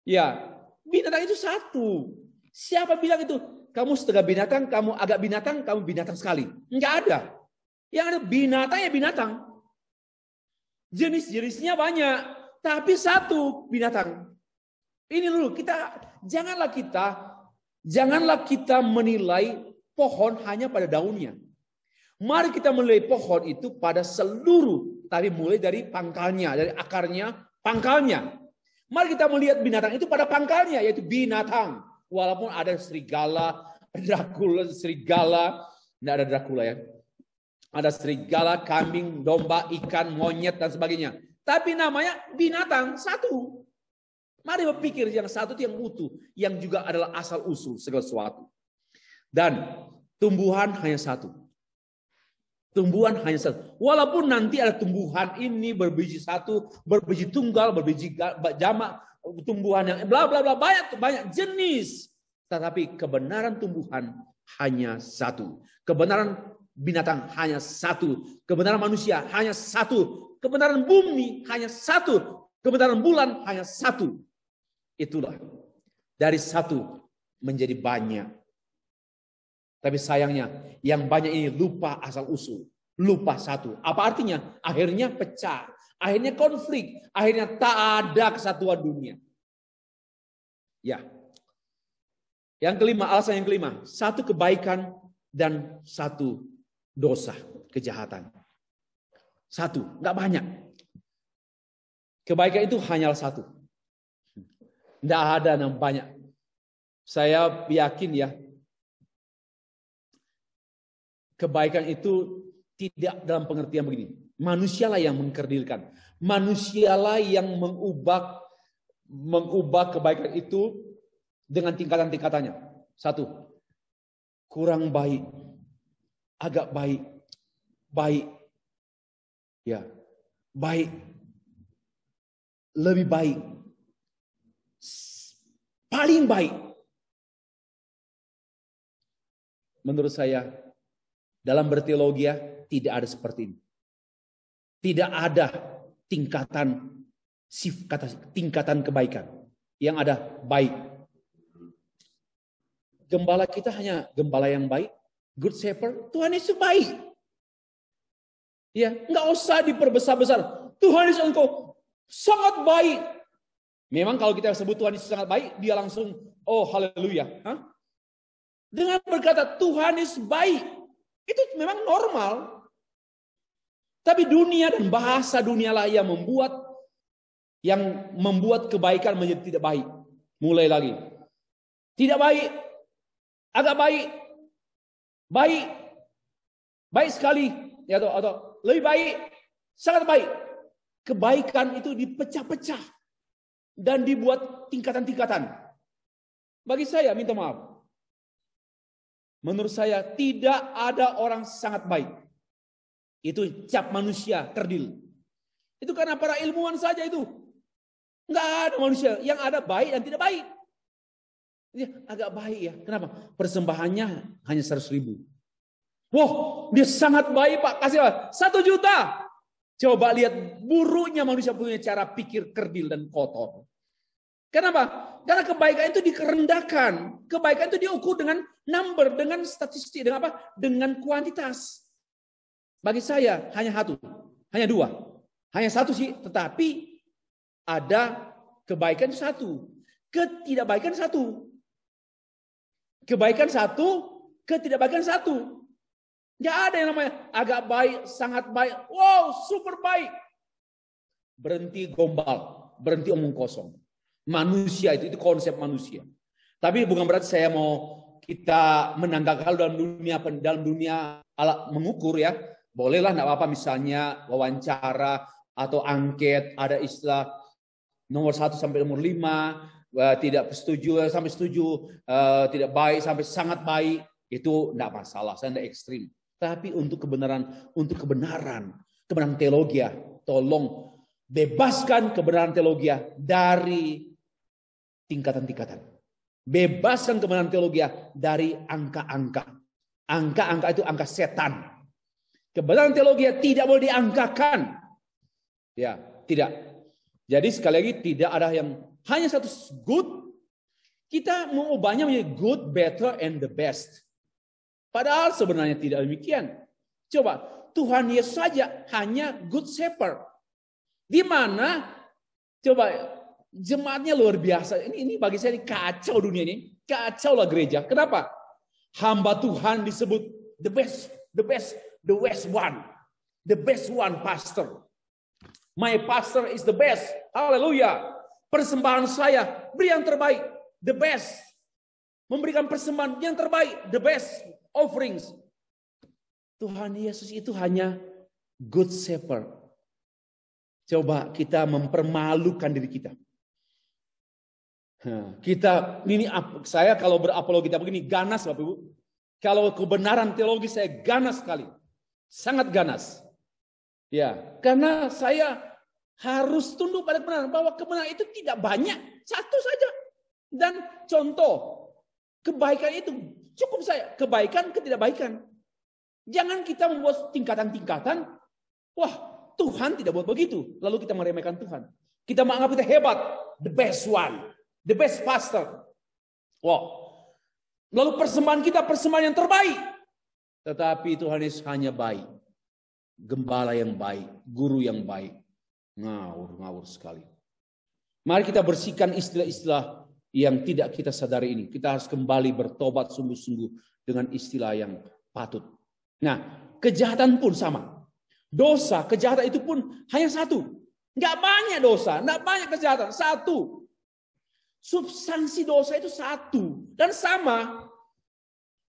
Ya, binatang itu satu. Siapa bilang itu? Kamu setengah binatang, kamu agak binatang, kamu binatang sekali. Enggak ada. Yang ada binatang ya binatang. Jenis-jenisnya banyak, tapi satu binatang. Ini dulu janganlah kita menilai pohon hanya pada daunnya. Mari kita menilai pohon itu pada seluruh, tapi mulai dari pangkalnya, dari akarnya, pangkalnya. Mari kita melihat binatang itu pada pangkalnya, yaitu binatang. Walaupun ada serigala, serigala, tidak ada Dracula ya. Ada serigala, kambing, domba, ikan, monyet, dan sebagainya. Tapi namanya binatang satu. Mari berpikir yang satu itu yang utuh, yang juga adalah asal usul segala sesuatu. Dan tumbuhan hanya satu. Tumbuhan hanya satu. Walaupun nanti ada tumbuhan ini berbiji satu, berbiji tunggal, berbiji jamak, tumbuhan yang bla bla bla, banyak jenis. Tetapi kebenaran tumbuhan hanya satu. Kebenaran binatang hanya satu. Kebenaran manusia hanya satu. Kebenaran bumi hanya satu. Kebenaran bulan hanya satu. Itulah. Dari satu menjadi banyak. Tapi sayangnya yang banyak ini lupa asal usul. Lupa satu. Apa artinya? Akhirnya pecah. Akhirnya konflik. Akhirnya tak ada kesatuan dunia. Ya. Yang kelima, alasan yang kelima. Satu kebaikan dan satu dosa, kejahatan. Satu, nggak banyak. Kebaikan itu hanyalah satu. Nggak ada yang banyak. Saya yakin ya, kebaikan itu tidak dalam pengertian begini. Manusialah yang mengkerdilkan. Manusialah yang mengubah kebaikan itu dengan tingkatan-tingkatannya. Satu, kurang baik, agak baik, baik, ya, baik, lebih baik, paling baik. Menurut saya, dalam berteologi tidak ada seperti ini. Tidak ada tingkatan kebaikan. Yang ada baik. Gembala kita hanya gembala yang baik, good shepherd. Tuhan Yesus baik. Ya, nggak usah diperbesar-besar. Tuhan Yesus engkau sangat baik. Memang kalau kita sebut Tuhan Yesus sangat baik, dia langsung oh haleluya. Dengan berkata Tuhan Yesus baik, itu memang normal. Tapi dunia dan bahasa dunialah yang membuat kebaikan menjadi tidak baik. Mulai lagi. Tidak baik, agak baik, baik, baik sekali, ya atau lebih baik, sangat baik. Kebaikan itu dipecah-pecah dan dibuat tingkatan-tingkatan. Bagi saya, minta maaf. Menurut saya tidak ada orang sangat baik. Itu cap manusia kerdil. Itu karena para ilmuwan saja itu. Enggak ada manusia yang ada baik dan tidak baik. Dia agak baik ya. Kenapa? Persembahannya hanya 100.000. Wah, dia sangat baik Pak. Kasih Pak. 1 juta. Coba lihat buruknya manusia punya cara pikir kerdil dan kotor. Kenapa? Karena kebaikan itu dikerendahkan. Kebaikan itu diukur dengan number, dengan statistik, dengan apa? Dengan kuantitas. Bagi saya hanya 1, hanya 2. Hanya 1 sih, tetapi ada kebaikan 1, ketidakbaikan 1. Kebaikan 1, ketidakbaikan 1. Nggak ada yang namanya agak baik, sangat baik, wow, super baik. Berhenti gombal, berhenti omong kosong. Manusia itu konsep manusia. Tapi bukan berarti saya mau kita menanggalkan dalam dunia alat mengukur ya. Bolehlah, nggak apa-apa, misalnya wawancara atau angket, ada istilah nomor 1 sampai nomor 5, tidak setuju sampai setuju, tidak baik sampai sangat baik, itu nggak masalah, saya nggak ekstrim. Tapi untuk kebenaran teologi, tolong bebaskan kebenaran teologi dari tingkatan-tingkatan. Bebaskan kebenaran teologi dari angka-angka. Angka-angka itu angka setan. Kebenaran teologi tidak boleh diangkakan. Ya, tidak. Jadi sekali lagi tidak ada yang hanya satu good. Kita mengubahnya menjadi good, better, and the best. Padahal sebenarnya tidak demikian. Coba, Tuhan Yesus saja hanya good shepherd. Di mana, coba, jemaatnya luar biasa. Ini bagi saya kacau dunia ini. Kacau lah gereja. Kenapa? Hamba Tuhan disebut the best one. The best one pastor. My pastor is the best. Haleluya. Persembahan saya, beri yang terbaik. The best. Memberikan persembahan yang terbaik. The best. Offerings. Tuhan Yesus itu hanya good shepherd. Coba kita mempermalukan diri kita. Saya kalau berapologi begini ganas Bapak Ibu. Kalau kebenaran teologi saya ganas sekali. Sangat ganas. Ya, karena saya harus tunduk pada kebenaran bahwa kebenaran itu tidak banyak, 1 saja. Dan contoh kebaikan itu cukup saya, kebaikan, ketidakbaikan. Jangan kita membuat tingkatan-tingkatan. Wah, Tuhan tidak buat begitu. Lalu kita meremehkan Tuhan. Kita menganggap kita hebat, the best one, the best pastor. Wow. Lalu persembahan kita persembahan yang terbaik. Tetapi Tuhan Yesus hanya baik. Gembala yang baik, guru yang baik. Ngawur sekali. Mari kita bersihkan istilah-istilah yang tidak kita sadari ini. Kita harus kembali bertobat sungguh-sungguh dengan istilah yang patut. Nah, kejahatan pun sama. Dosa, kejahatan itu pun hanya 1. Nggak banyak dosa, nggak banyak kejahatan. 1. Substansi dosa itu 1 dan sama.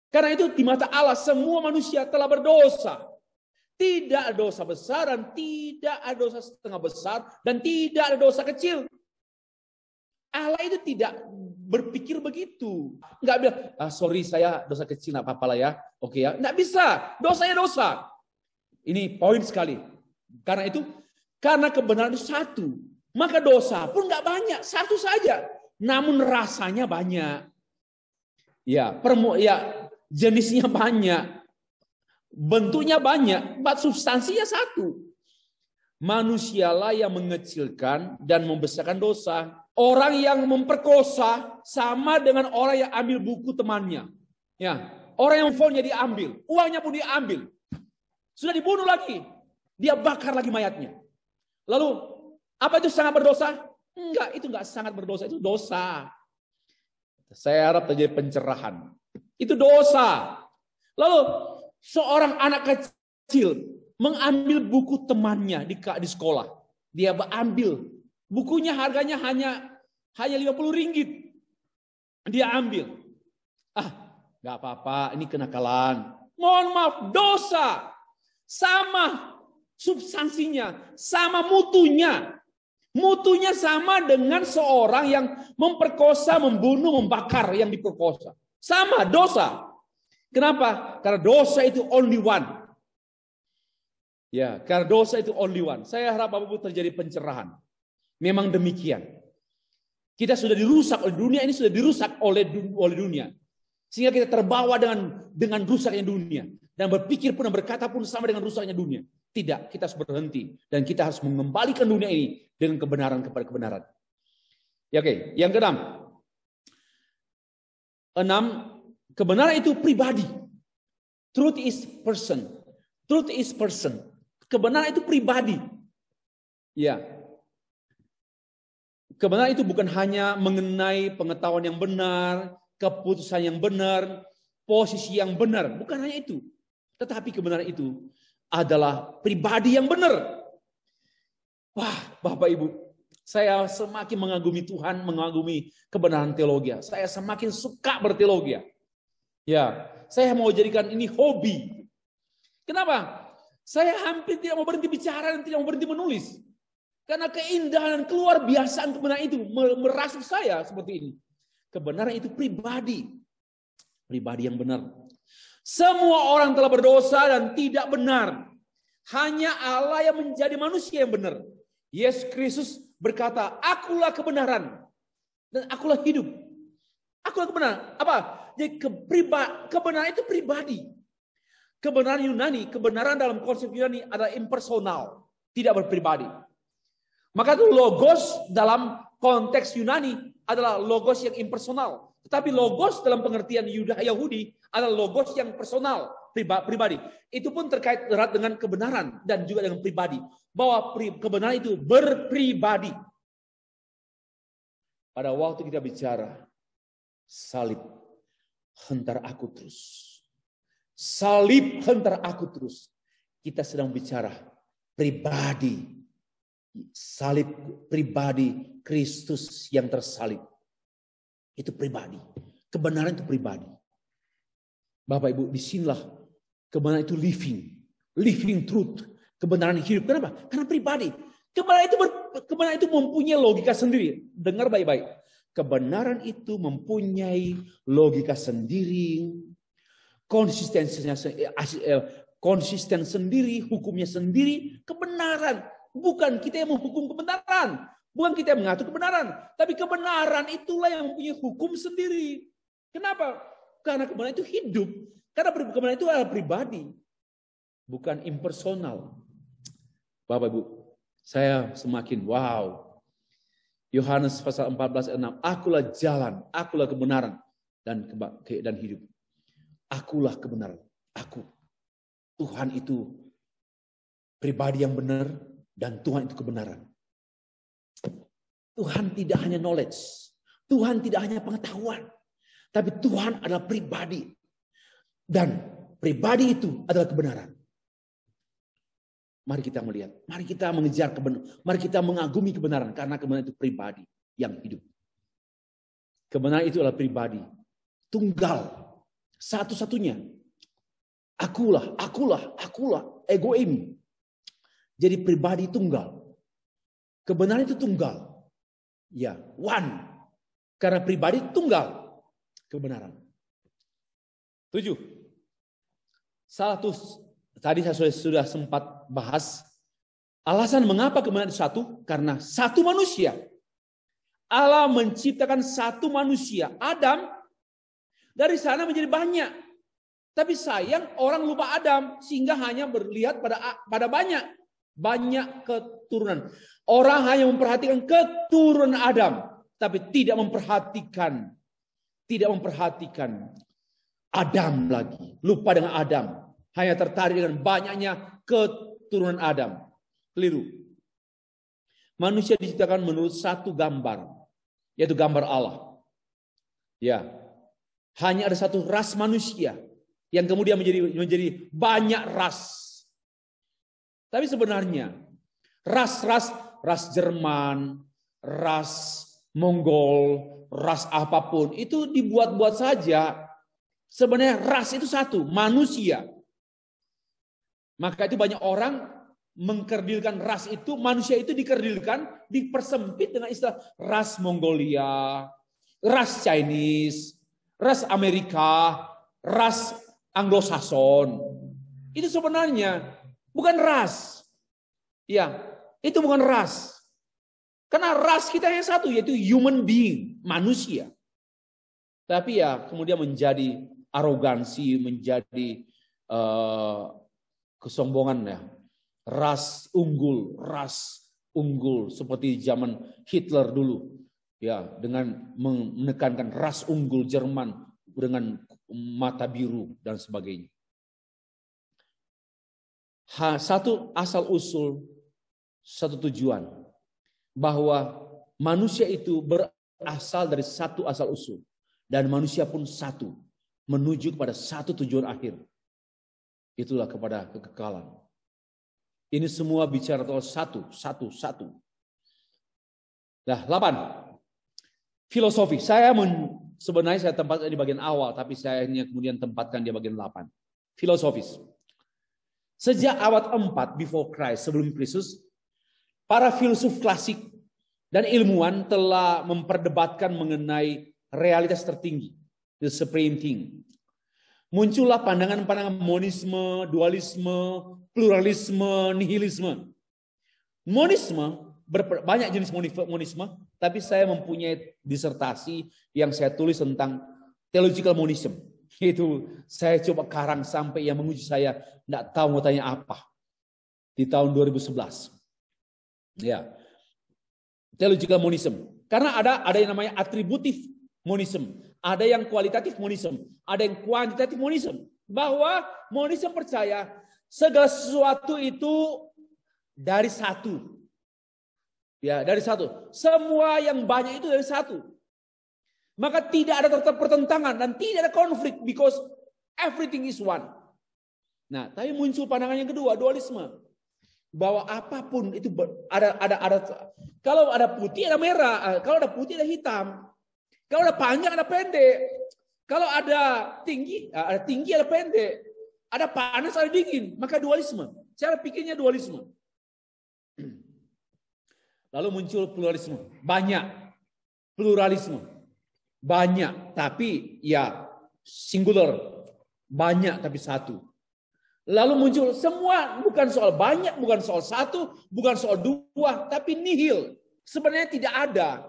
Karena itu di mata Allah semua manusia telah berdosa. Tidak ada dosa besar dan tidak ada dosa setengah besar dan tidak ada dosa kecil. Allah itu tidak berpikir begitu. Enggak bilang, sorry saya dosa kecil, enggak apa-apa lah ya. Oke ya, enggak bisa. Dosanya dosa. Ini poin sekali. Karena itu, karena kebenaran itu 1. Maka dosa pun enggak banyak, 1 saja. Namun rasanya banyak. Ya, jenisnya banyak. Bentuknya banyak, substansinya 1. Manusialah yang mengecilkan dan membesarkan dosa. Orang yang memperkosa sama dengan orang yang ambil buku temannya. Ya, orang yang phone-nya diambil, uangnya pun diambil. Sudah dibunuh lagi. Dia bakar lagi mayatnya. Lalu, apa itu sangat berdosa? Enggak, itu enggak sangat berdosa, itu dosa. Saya harap terjadi pencerahan. Itu dosa. Lalu, seorang anak kecil mengambil buku temannya di sekolah. Dia ambil. Bukunya harganya hanya 50 ringgit. Dia ambil. Gak apa-apa, ini kenakalan. Mohon maaf, dosa. Sama substansinya, sama mutunya. Mutunya sama dengan seorang yang memperkosa, membunuh, membakar yang diperkosa. Sama, dosa. Kenapa? Karena dosa itu only one. Ya, karena dosa itu only one. Saya harap Bapak Ibu terjadi pencerahan. Memang demikian. Kita sudah dirusak oleh dunia, ini sudah dirusak oleh dunia. Sehingga kita terbawa dengan rusaknya dunia. Dan berpikir pun dan berkata pun sama dengan rusaknya dunia. Tidak, kita harus berhenti. Dan kita harus mengembalikan dunia ini dengan kebenaran kepada kebenaran. Ya, oke. Yang keenam. Kebenaran itu pribadi. Truth is person. Truth is person. Kebenaran itu pribadi. Ya. Kebenaran itu bukan hanya mengenai pengetahuan yang benar, keputusan yang benar, posisi yang benar. Bukan hanya itu. Tetapi kebenaran itu adalah pribadi yang benar. Wah, Bapak Ibu, saya semakin mengagumi Tuhan, mengagumi kebenaran teologi. Saya semakin suka berteologi. Ya, saya mau jadikan ini hobi. Kenapa? Saya hampir tidak mau berhenti bicara dan tidak mau berhenti menulis. Karena keindahan dan keluar biasaan kebenaran itu merasuk saya seperti ini. Kebenaran itu pribadi. Pribadi yang benar. Semua orang telah berdosa dan tidak benar. Hanya Allah yang menjadi manusia yang benar. Yesus Kristus berkata, akulah kebenaran. Dan akulah hidup. Akulah kebenaran. Apa? Jadi kebenaran itu pribadi. Kebenaran Yunani, kebenaran dalam konsep Yunani adalah impersonal. Tidak berpribadi. Maka itu logos dalam konteks Yunani adalah logos yang impersonal. Tetapi logos dalam pengertian Yahudi adalah logos yang personal, pribadi. Itu pun terkait erat dengan kebenaran dan juga dengan pribadi. Bahwa kebenaran itu berpribadi. Pada waktu kita bicara salib, hentar aku terus. Salib, hentar aku terus. Kita sedang bicara pribadi. Salib pribadi Kristus yang tersalib. Itu pribadi. Kebenaran itu pribadi. Bapak Ibu, disinilah kebenaran itu living. Living truth. Kebenaran hidup. Kenapa? Karena pribadi. Kebenaran itu mempunyai logika sendiri. Dengar baik-baik. Kebenaran itu mempunyai logika sendiri. Konsisten sendiri. Hukumnya sendiri. Kebenaran. Bukan kita yang menghukum kebenaran. Bukan kita yang mengatur kebenaran. Tapi kebenaran itulah yang mempunyai hukum sendiri. Kenapa? Karena kebenaran itu hidup. Karena kebenaran itu adalah pribadi. Bukan impersonal. Bapak Ibu, saya semakin wow. Yohanes pasal 14 ayat 6. Akulah jalan, akulah kebenaran dan hidup. Akulah kebenaran. Aku. Tuhan itu pribadi yang benar. Dan Tuhan itu kebenaran. Tuhan tidak hanya knowledge. Tuhan tidak hanya pengetahuan. Tapi Tuhan adalah pribadi. Dan pribadi itu adalah kebenaran. Mari kita melihat. Mari kita mengejar kebenaran. Mari kita mengagumi kebenaran. Karena kebenaran itu pribadi yang hidup. Kebenaran itu adalah pribadi. Tunggal. Satu-satunya. Akulah. Egoim. Jadi pribadi tunggal. Kebenaran itu tunggal. Ya, one. Karena pribadi tunggal. Kebenaran. 7. Tadi saya sudah sempat bahas. Alasan mengapa kebenaran itu satu. Karena satu manusia. Allah menciptakan satu manusia. Adam. Dari sana menjadi banyak. Tapi sayang orang lupa Adam. Sehingga hanya berlihat pada banyak. Banyak keturunan. Orang hanya memperhatikan keturunan Adam. Tapi tidak memperhatikan Adam lagi. Lupa dengan Adam. Hanya tertarik dengan banyaknya keturunan Adam. Keliru. Manusia diciptakan menurut satu gambar. Yaitu gambar Allah. Ya. Hanya ada satu ras manusia. Yang kemudian menjadi banyak ras. Tapi sebenarnya ras Jerman, ras Mongol, ras apapun itu dibuat-buat saja. Sebenarnya ras itu satu, manusia. Maka itu banyak orang mengkerdilkan ras itu, manusia itu dikerdilkan, dipersempit dengan istilah ras Mongolia, ras Chinese, ras Amerika, ras Anglo-Saxon. Itu sebenarnya bukan ras. Ya, itu bukan ras. Karena ras kita yang satu, yaitu human being, manusia. Tapi ya kemudian menjadi arogansi, menjadi kesombongan ya. Ras unggul seperti zaman Hitler dulu. Ya, dengan menekankan ras unggul Jerman dengan mata biru dan sebagainya. Satu asal usul, satu tujuan, bahwa manusia itu berasal dari satu asal usul dan manusia pun satu, menuju kepada satu tujuan akhir. Itulah kepada kekekalan. Ini semua bicara tentang satu. Nah, 8. Filosofi. Sebenarnya saya tempatkan di bagian awal, tapi saya hanya kemudian tempatkan di bagian 8. Filosofis. Sejak abad 4 before Christ, sebelum Kristus, para filsuf klasik dan ilmuwan telah memperdebatkan mengenai realitas tertinggi, the supreme thing. Muncullah pandangan-pandangan monisme, dualisme, pluralisme, nihilisme. Monisme, banyak jenis monisme, tapi saya mempunyai disertasi yang saya tulis tentang theological monism. Itu saya coba karang sampai yang menguji saya tidak tahu mau tanya apa. Di tahun 2011. Ya. Theological monism. Karena ada yang namanya atributif monism, ada yang kualitatif monism, ada yang kuantitatif monism. Bahwa monism percaya segala sesuatu itu dari satu. Ya, dari satu. Semua yang banyak itu dari satu. Maka tidak ada pertentangan dan tidak ada konflik because everything is one. Nah, tapi muncul pandangan yang kedua, dualisme. Bahwa apapun itu ada kalau ada putih ada merah, kalau ada putih ada hitam. Kalau ada panjang ada pendek. Kalau ada tinggi ada pendek. Ada panas ada dingin, maka dualisme. Cara pikirnya dualisme. Lalu muncul pluralisme. Banyak. Pluralisme. Banyak, tapi ya singular. Banyak tapi satu. Lalu muncul semua, bukan soal banyak, bukan soal satu, bukan soal dua, tapi nihil. Sebenarnya tidak ada.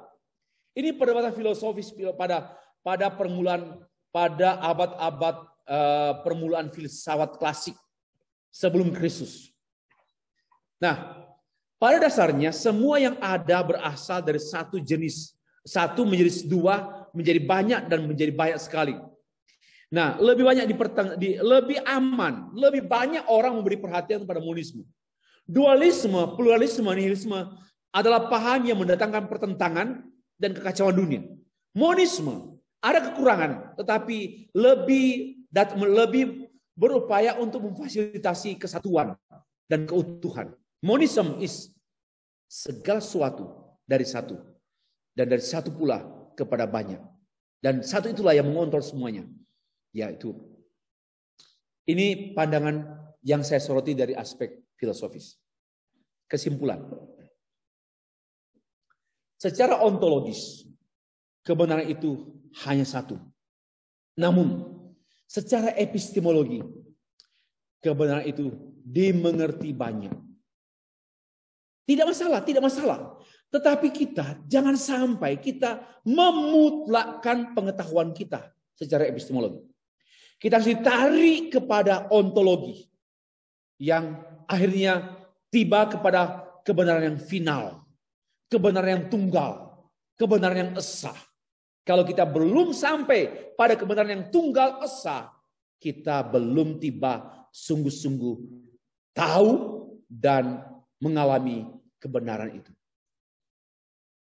Ini perdebatan filosofis pada permulaan, pada abad-abad permulaan filsafat klasik sebelum Kristus. Nah, pada dasarnya semua yang ada berasal dari satu jenis. Satu menjadi dua, menjadi banyak dan menjadi banyak sekali. Nah, lebih banyak lebih aman, lebih banyak orang memberi perhatian pada monisme. Dualisme, pluralisme, nihilisme adalah paham yang mendatangkan pertentangan dan kekacauan dunia. Monisme ada kekurangan, tetapi lebih berupaya untuk memfasilitasi kesatuan dan keutuhan. Monism is segala sesuatu dari satu. Dan dari satu pula kepada banyak. Dan satu itulah yang mengontrol semuanya. Yaitu. Ini pandangan yang saya soroti dari aspek filosofis. Kesimpulan. Secara ontologis, kebenaran itu hanya satu. Namun, secara epistemologi, kebenaran itu dimengerti banyak. Tidak masalah. Tetapi kita jangan sampai kita memutlakkan pengetahuan kita secara epistemologi. Kita harus ditarik kepada ontologi yang akhirnya tiba kepada kebenaran yang final, kebenaran yang tunggal, kebenaran yang esa. Kalau kita belum sampai pada kebenaran yang tunggal esa, kita belum tiba sungguh-sungguh tahu dan mengalami kebenaran itu.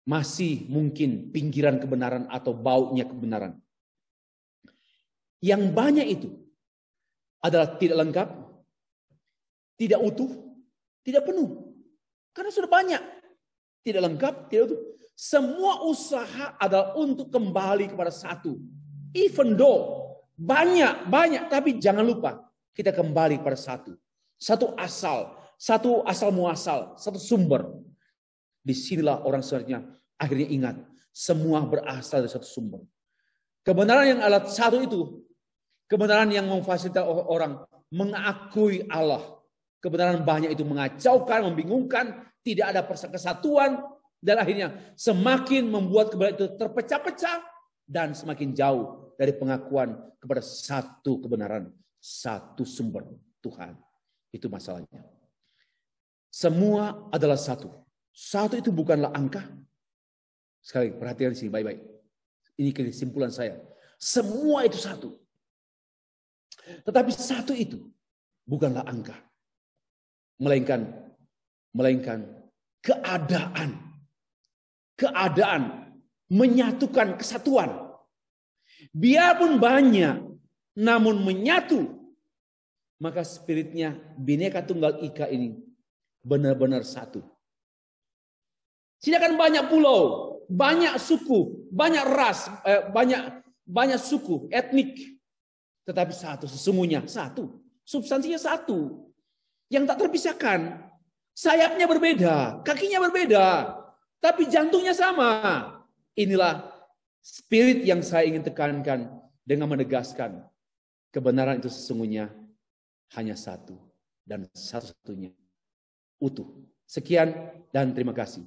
Masih mungkin pinggiran kebenaran atau baunya kebenaran. Yang banyak itu adalah tidak lengkap, tidak utuh, tidak penuh. Karena sudah banyak. Tidak lengkap, tidak utuh. Semua usaha adalah untuk kembali kepada satu. Even though banyak, tapi jangan lupa kita kembali kepada satu. Satu asal muasal, satu sumber. Disinilah orang seharusnya akhirnya ingat. Semua berasal dari satu sumber. Kebenaran yang alat satu itu. Kebenaran yang memfasilitasi orang mengakui Allah. Kebenaran banyak itu mengacaukan, membingungkan, tidak ada kesatuan, dan akhirnya semakin membuat kebenaran itu terpecah-pecah dan semakin jauh dari pengakuan kepada satu kebenaran, satu sumber Tuhan. Itu masalahnya. Semua adalah satu. Satu itu bukanlah angka. Sekali perhatikan di sini baik-baik. Ini kesimpulan saya. Semua itu satu. Tetapi satu itu bukanlah angka. Melainkan keadaan. Keadaan menyatukan kesatuan. Biarpun banyak, namun menyatu. Maka spiritnya Bhinneka Tunggal Ika ini benar-benar satu. Silakan banyak pulau, banyak suku, banyak ras, banyak suku, etnik. Tetapi satu, sesungguhnya satu. Substansinya satu. Yang tak terpisahkan. Sayapnya berbeda, kakinya berbeda. Tapi jantungnya sama. Inilah spirit yang saya ingin tekankan dengan menegaskan. Kebenaran itu sesungguhnya hanya satu. Dan satu-satunya. Utuh. Sekian dan terima kasih.